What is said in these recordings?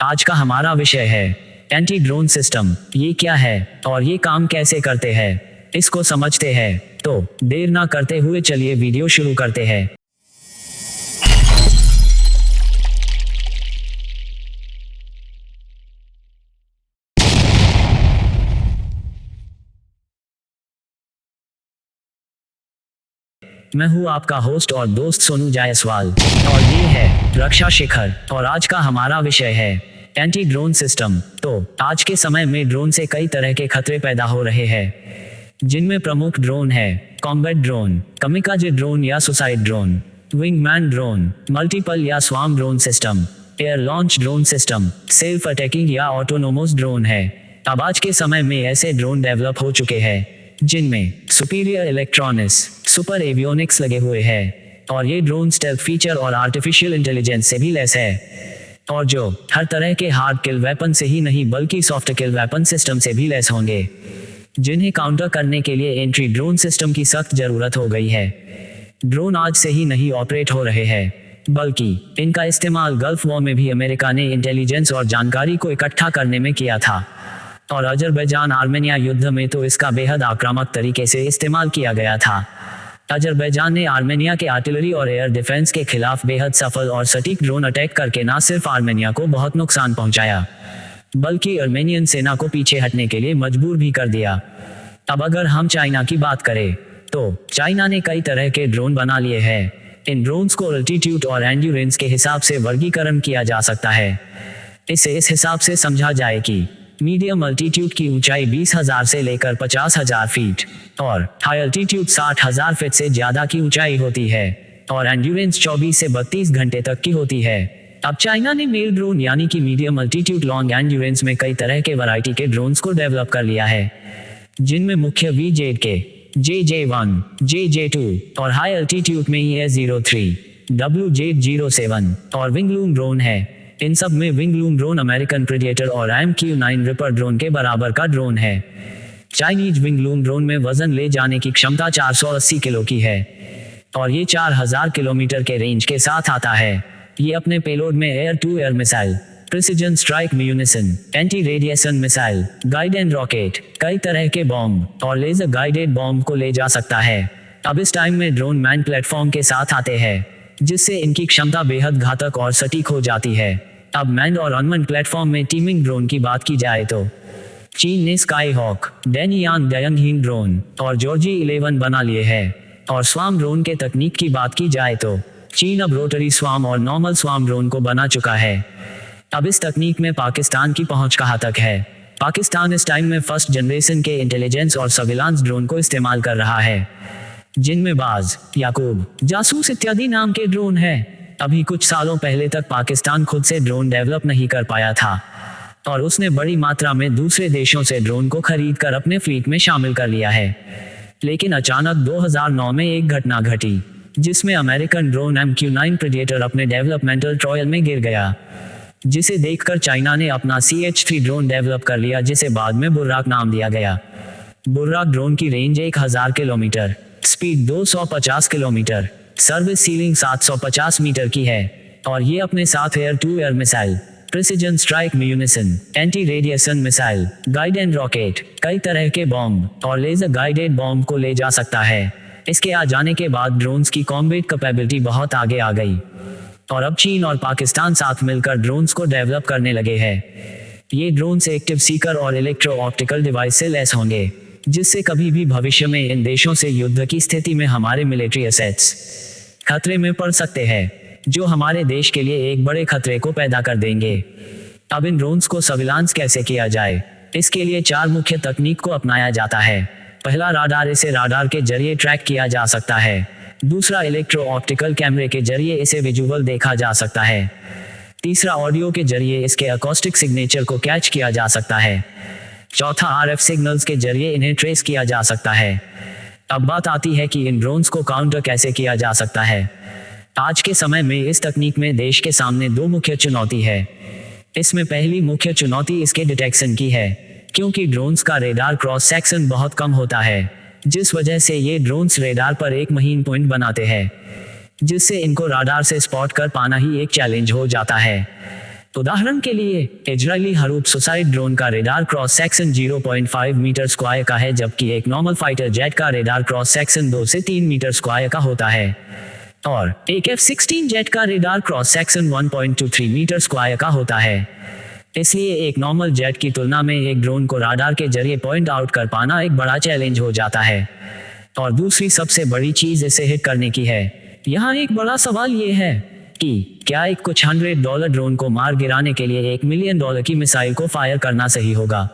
आज का हमारा विषय है एंटी ड्रोन सिस्टम। ये क्या है और ये काम कैसे करते हैं, इसको समझते हैं। तो देर ना करते हुए चलिए वीडियो शुरू करते हैं। मैं हूँ आपका होस्ट और दोस्त सोनू जायसवाल और ये है रक्षा शिखर और आज का हमारा विषय है एंटी ड्रोन सिस्टम। तो आज के समय में ड्रोन से कई तरह के खतरे पैदा हो रहे हैं, जिनमें प्रमुख ड्रोन है कॉम्बैट ड्रोन, कमिकाजे ड्रोन या suicide drone, wingman drone, multiple या swarm drone system, air launch drone system, self attacking या ऑटोनोमस ड्रोन है। अब आज के समय में ऐसे ड्रोन डेवलप हो चुके हैं जिनमें सुपीरियर इलेक्ट्रॉनिक्स, सुपर एवियोनिक्स लगे हुए हैं और ये ड्रोन स्टेल्थ फीचर और आर्टिफिशियल इंटेलिजेंस से भी लैस है, और जो हर तरह के हार्ड किल वेपन से ही नहीं बल्कि सॉफ्ट किल वेपन सिस्टम से भी लैस होंगे, जिन्हें काउंटर करने के लिए एंटी ड्रोन सिस्टम की सख्त जरूरत हो गई है। ड्रोन आज से ही नहीं ऑपरेट हो रहे हैं, बल्कि इनका इस्तेमाल गल्फ वॉर में भी अमेरिका ने इंटेलिजेंस और जानकारी को इकट्ठा करने में किया था, और अजरबैजान आर्मेनिया युद्ध में तो इसका बेहद आक्रामक तरीके से इस्तेमाल किया गया था। अजरबैजान ने आर्मेनिया के आर्टिलरी और एयर डिफेंस के खिलाफ बेहद सफल और सटीक ड्रोन अटैक करके न सिर्फ आर्मेनिया को बहुत नुकसान पहुंचाया, बल्कि आर्मेनियन सेना को पीछे हटने के लिए मजबूर भी कर दिया। अब अगर हम चाइना की बात करें तो चाइना ने कई तरह के ड्रोन बना लिए हैं। इन ड्रोन्स को अल्टीट्यूड और एंड्योरेंस के हिसाब से वर्गीकरण किया जा सकता है। इसे इस हिसाब से समझा जाए कि मीडियम अल्टीट्यूड की ऊंचाई 20,000 से लेकर 50,000 फीट और हाई अल्टीट्यूड 60,000 फीट से ज्यादा की ऊंचाई होती है, और एंड्योरेंस 24 से 32 घंटे तक की होती है। अब चाइना ने मेल ड्रोन यानी कि मीडियम अल्टीट्यूड लॉन्ग एंड्योरेंस में कई तरह के वैरायटी के ड्रोन्स को डेवलप कर लिया है, जिनमें मुख्य VZK, JJ1, JJ2 और हाई अल्टीट्यूड में ES-03, WZ-07 और विंगलूम ड्रोन है। इन सब में विंगलूम ड्रोन अमेरिकन प्रेडिएटर और MQ-9 रिपर ड्रोन के बराबर का ड्रोन है। चाइनीज विंगलूम ड्रोन में वजन ले जाने की क्षमता 480 किलो की है और ये 4000 किलोमीटर के रेंज के साथ आता है। ये अपने पेलोड में air to air missile, precision strike munition, anti radiation missile, guide and rocket, कई तरह के बॉम्ब और लेजर गाइडेड बॉम्ब को ले जा सकता है। अब इस टाइम में ड्रोन मैन प्लेटफॉर्म के साथ आते हैं, जिससे इनकी क्षमता बेहद घातक और सटीक हो जाती है। अब मैन्ड और अनमैन्ड प्लेटफॉर्म में टीमिंग ड्रोन की बात की जाए तो चीन ने स्काई हॉक, डैनियांग डयंगहीन ड्रोन और जॉर्जी 11 बना लिए हैं, और स्वार्म ड्रोन के तकनीक की बात की जाए तो चीन अब रोटरी स्वार्म और नॉर्मल स्वार्म ड्रोन को बना चुका है। अब इस तकनीक में पाकिस्तान की पहुंच कहां तक है? पाकिस्तान इस टाइम में फर्स्ट जनरेशन के इंटेलिजेंस और सर्विलांस ड्रोन को इस्तेमाल कर रहा है, जिनमें बाज, याकूब, जासूस इत्यादि नाम के ड्रोन है। अभी कुछ सालों पहले तक पाकिस्तान खुद से ड्रोन डेवलप नहीं कर पाया था, और उसने बड़ी मात्रा में दूसरे देशों से ड्रोन को खरीद कर अपने फ्लीट में शामिल कर लिया है। लेकिन अचानक 2009 में एक घटना घटी, जिसमें अमेरिकन ड्रोन MQ-9 प्रेडिएटर अपने डेवलपमेंटल ट्रायल में गिर गया, जिसे देखकर चाइना ने अपना CH-3 ड्रोन डेवलप कर लिया, जिसे बाद में बुर्राक नाम दिया गया। बुर्राक ड्रोन की range 1000 kilometre, speed 250 kilometre, service ceiling 750 metre की है, और ये अपने साथ air to air missile, precision strike munition, anti radiation missile, guide and rocket, कई तरह के बॉम्ब और लेजर गाइडेड बॉम्ब को ले जा सकता है। इसके आ जाने के बाद ड्रोन्स की कॉम्बैट कैपेबिलिटी बहुत आगे आ गई, और अब चीन और पाकिस्तान साथ मिलकर ड्रोन्स को डेवलप करने लगे हैं। ये ड्रोन्स एक्टिव सीकर और इलेक्ट्रो ऑप्टिकल डिवाइस से लैस होंगे, जिससे कभी भी भविष्य में इन देशों से युद्ध की स्थिति में हमारे मिलिट्री एसेट्स खतरे में पड़ सकते हैं, जो हमारे देश के लिए एक बड़े खतरे को पैदा कर देंगे। अब इन ड्रोन्स को सर्विलांस कैसे किया जाए? इसके लिए 4 मुख्य तकनीक को अपनाया जाता है। पहला राडार, इसे राडार के जरिए ट्रैक किया जा सकता है। दूसरा इलेक्ट्रो ऑप्टिकल कैमरे के जरिए इसे विजुअल देखा जा सकता है। तीसरा ऑडियो के जरिए इसके अकॉस्टिक सिग्नेचर को कैच किया जा सकता है। चौथा RF सिग्नल्स के जरिए इन्हें ट्रेस किया जा सकता है। अब बात आती है कि इन ड्रोन्स को काउंटर कैसे किया जा सकता है। आज के समय में इस तकनीक में देश के सामने 2 मुख्य चुनौती है। इसमें पहली मुख्य चुनौती इसके डिटेक्शन की है, क्योंकि ड्रोन्स का रेडार क्रॉस सेक्शन बहुत कम होता है, जिस वजह से ये ड्रोन्स रेडार पर एक महीन पॉइंट बनाते हैं, जिससे इनको राडार से स्पॉट कर पाना ही एक चैलेंज हो जाता है। उदाहरण के लिए इजरायली हरूप सुसाइड ड्रोन का radar cross section 0.5 metre square का है, जबकि एक नॉर्मल फाइटर जेट का रेडार क्रॉस सेक्शन 2 से 3 मीटर स्क्वायर का होता है और एक F-16 जेट का radar cross section 1.23 metre square का होता है। इसलिए एक नॉर्मल जेट की तुलना में एक ड्रोन को राडार के जरिए पॉइंट आउट कर पाना एक बड़ा चैलेंज हो जाता है। और दूसरी सबसे बड़ी चीज इसे हिट करने की है। यहाँ एक बड़ा सवाल ये है कि क्या एक कुछ $100 ड्रोन को मार गिराने के लिए $1 मिलियन की मिसाइल को फायर करना सही होगा?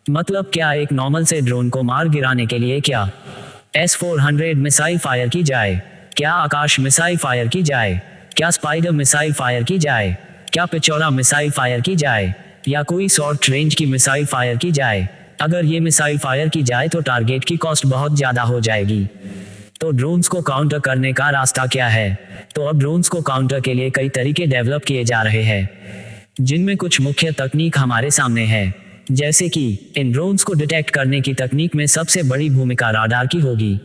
मतलब क्या एक नॉर्मल से ड्रोन को मार गिराने के लिए क्या S-400 मिसाइल फायर की जाए, क्या आकाश मिसाइल फायर की जाए, क्या स्पाइडर मिसाइल फायर की जाए, क्या पिचौरा मिसाइल फायर की जाए, या कोई शॉर्ट रेंज की मिसाइल फायर की जाए? अगर ये मिसाइल फायर की जाए तो टारगेट की कॉस्ट बहुत ज्यादा हो जाएगी। तो ड्रोन्स को काउंटर करने का रास्ता क्या है? तो अब ड्रोन्स को काउंटर के लिए कई तरीके डेवलप किए जा रहे हैं, जिनमें कुछ मुख्य तकनीक हमारे सामने है। जैसे कि इन ड्रोन्स को डिटेक्ट करने की तकनीक में सबसे बड़ी भूमिका राडार की होगी,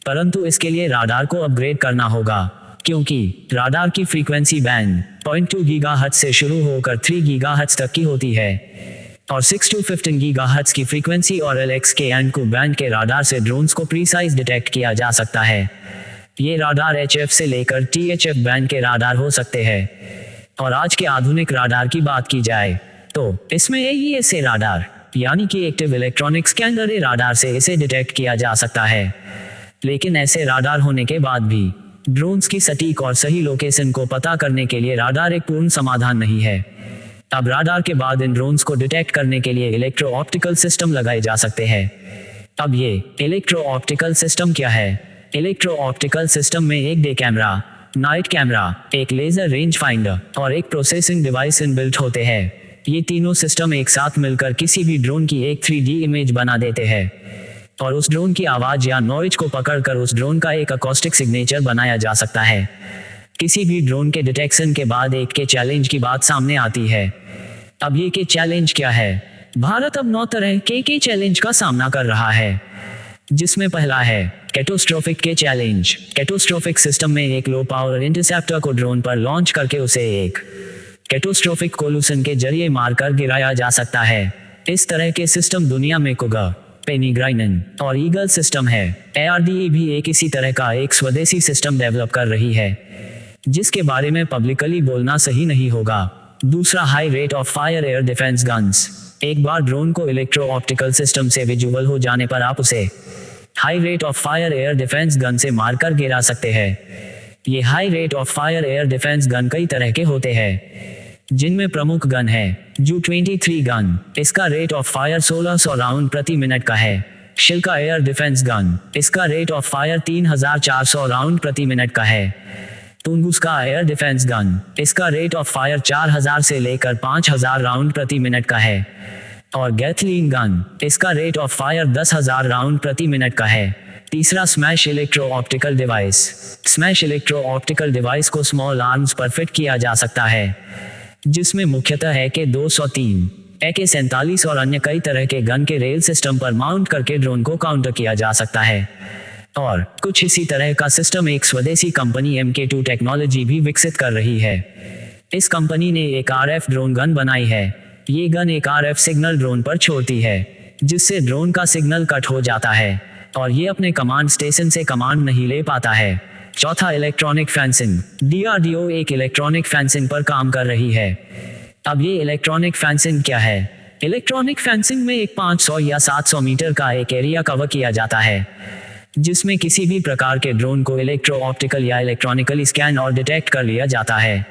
परंतु इसके लिए राडार को अपग्रेड करना होगा, क्योंकि राडार की फ्रीक्वेंसी बैंड 0.2 गीगाहर्ट्ज से शुरू होकर 3 गीगाहर्ट्ज तक की होती है और 6 to 15 गीगाहर्ट्ज की फ्रीक्वेंसी और LXK एंड Q बैंड के राडार से ड्रोन्स को प्रीसाइज डिटेक्ट किया जा सकता है। ये राडार HF से लेकर THF बैंड के राडार हो सकते हैं। और आज के आधुनिक राडार की बात की जाए तो इसमें AESA राडार यानी कि एक्टिव इलेक्ट्रॉनिक स्कैनर राडार से इसे डिटेक्ट किया जा सकता है। लेकिन ऐसे राडार होने के बाद भी ड्रोन्स की सटीक और सही लोकेशन को पता करने के लिए राडार एक पूर्ण समाधान नहीं है। अब राडार के बाद इन ड्रोन्स को डिटेक्ट करने के लिए इलेक्ट्रो ऑप्टिकल सिस्टम लगाए जा सकते हैं। अब ये इलेक्ट्रो ऑप्टिकल सिस्टम क्या है? इलेक्ट्रो ऑप्टिकल सिस्टम में एक डे कैमरा, नाइट कैमरा, एक लेजर रेंज फाइंडर और एक प्रोसेसिंग डिवाइस इनबिल्ट होते हैं। ये तीनों सिस्टम एक साथ मिलकर किसी भी ड्रोन की एक 3D इमेज बना देते हैं और उस ड्रोन की आवाज या नॉइज को पकड़कर उस ड्रोन का एक अकॉस्टिक सिग्नेचर बनाया जा सकता है। किसी भी ड्रोन के डिटेक्शन के बाद एक के चैलेंज की बात सामने आती है। अब ये के चैलेंज क्या है? भारत अब 9 तरह के चैलेंज का सामना कर रहा है, जिसमें पहला है कैटास्ट्रोफिक के चैलेंज। कैटास्ट्रोफिक सिस्टम में एक लो पावर इंटरसेप्टर को ड्रोन पर लॉन्च करके उसे एक कैटास्ट्रोफिक कोलूशन के जरिए मारकर गिराया जा सकता है। इस तरह के सिस्टम दुनिया में कुगर, पेनिग्राइनन और ईगल सिस्टम है। ARDE भी एक इसी तरह का एक स्वदेशी सिस्टम डेवलप कर रही है, जिसके बारे में पब्लिकली बोलना सही नहीं होगा। दूसरा high rate of fire air defence guns. एक बार ड्रोन को इलेक्ट्रो ऑप्टिकल सिस्टम से विजुअल हो जाने पर आप उसे high rate of fire air defence gun से मारकर गिरा सकते हैं। ये high rate of fire air defence gun कई तरह के होते हैं, जिनमें प्रमुख गन है Ju-23 गन। इसका रेट ऑफ फायर 1600 राउंड प्रति मिनट का है। शिल्का एयर डिफेंस गन, इसका रेट ऑफ फायर 3400 राउंड प्रति मिनट का है। तुंगुस्का एयर डिफेंस गन, इसका रेट ऑफ फायर 4000 से लेकर 5000 राउंड प्रति मिनट का है। और गैथलीन गन, इसका रेट ऑफ फायर 10,000 राउंड प्रति मिनट का है। तीसरा smash electro optical device. Smash electro optical device को स्मॉल आर्म्स पर फिट किया जा सकता है, जिसमें मुख्यतः AK-203, AK-47 और अन्य कई तरह के गन के रेल सिस्टम पर माउंट करके ड्रोन को काउंटर किया जा सकता है। और कुछ इसी तरह का सिस्टम एक स्वदेशी कंपनी MK2 टेक्नोलॉजी भी विकसित कर रही है। इस कंपनी ने एक RF ड्रोन गन बनाई है। ये गन एक RF सिग्नल ड्रोन पर छोड़ती है, जिससे ड्रोन का सिग्नल कट हो जाता है और ये अपने कमांड स्टेशन से कमांड नहीं ले पाता है। चौथा इलेक्ट्रॉनिक फेंसिंग। DRDO एक इलेक्ट्रॉनिक फेंसिंग पर काम कर रही है। अब ये इलेक्ट्रॉनिक फेंसिंग क्या है? इलेक्ट्रॉनिक फेंसिंग में एक 500 या 700 मीटर का एक एरिया कवर किया जाता है, जिसमें किसी भी प्रकार के ड्रोन को इलेक्ट्रो ऑप्टिकल या इलेक्ट्रॉनिकली स्कैन और डिटेक्ट कर लिया जाता है।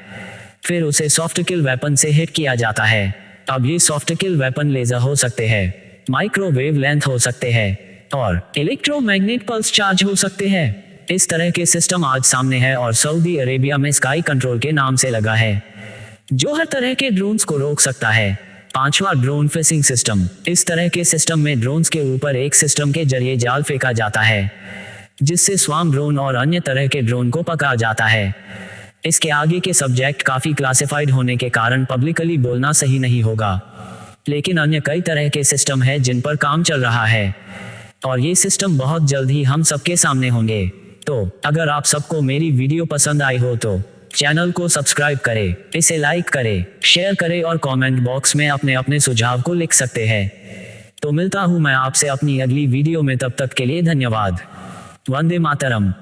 फिर उसे सॉफ्ट किल वेपन से हिट किया जाता है। अब ये सॉफ्ट किल वेपन लेजर हो सकते हैं, माइक्रोवेव लेंथ हो सकते हैं और इलेक्ट्रोमैग्नेट पल्स चार्ज हो सकते हैं। इस तरह के सिस्टम आज सामने है और सऊदी अरेबिया में स्काई कंट्रोल के नाम से लगा है, जो हर तरह के ड्रोन्स को रोक सकता है। पांचवा ड्रोन फिशिंग सिस्टम। इस तरह के सिस्टम में ड्रोन्स के ऊपर एक सिस्टम के जरिए जाल फेंका जाता है, जिससे स्वाम ड्रोन और अन्य तरह के ड्रोन को पकड़ा जाता है। इसके आगे के सब्जेक्ट काफी क्लासिफाइड होने के कारण पब्लिकली बोलना सही नहीं होगा, लेकिन अन्य कई तरह के सिस्टम है जिन पर काम चल रहा है और ये सिस्टम बहुत जल्द ही हम सबके सामने होंगे। तो अगर आप सबको मेरी वीडियो पसंद आई हो तो चैनल को सब्सक्राइब करें, इसे लाइक करें, शेयर करें और कमेंट बॉक्स में अपने अपने सुझाव को लिख सकते हैं। तो मिलता हूं मैं आपसे अपनी अगली वीडियो में, तब तक के लिए धन्यवाद। वंदे मातरम।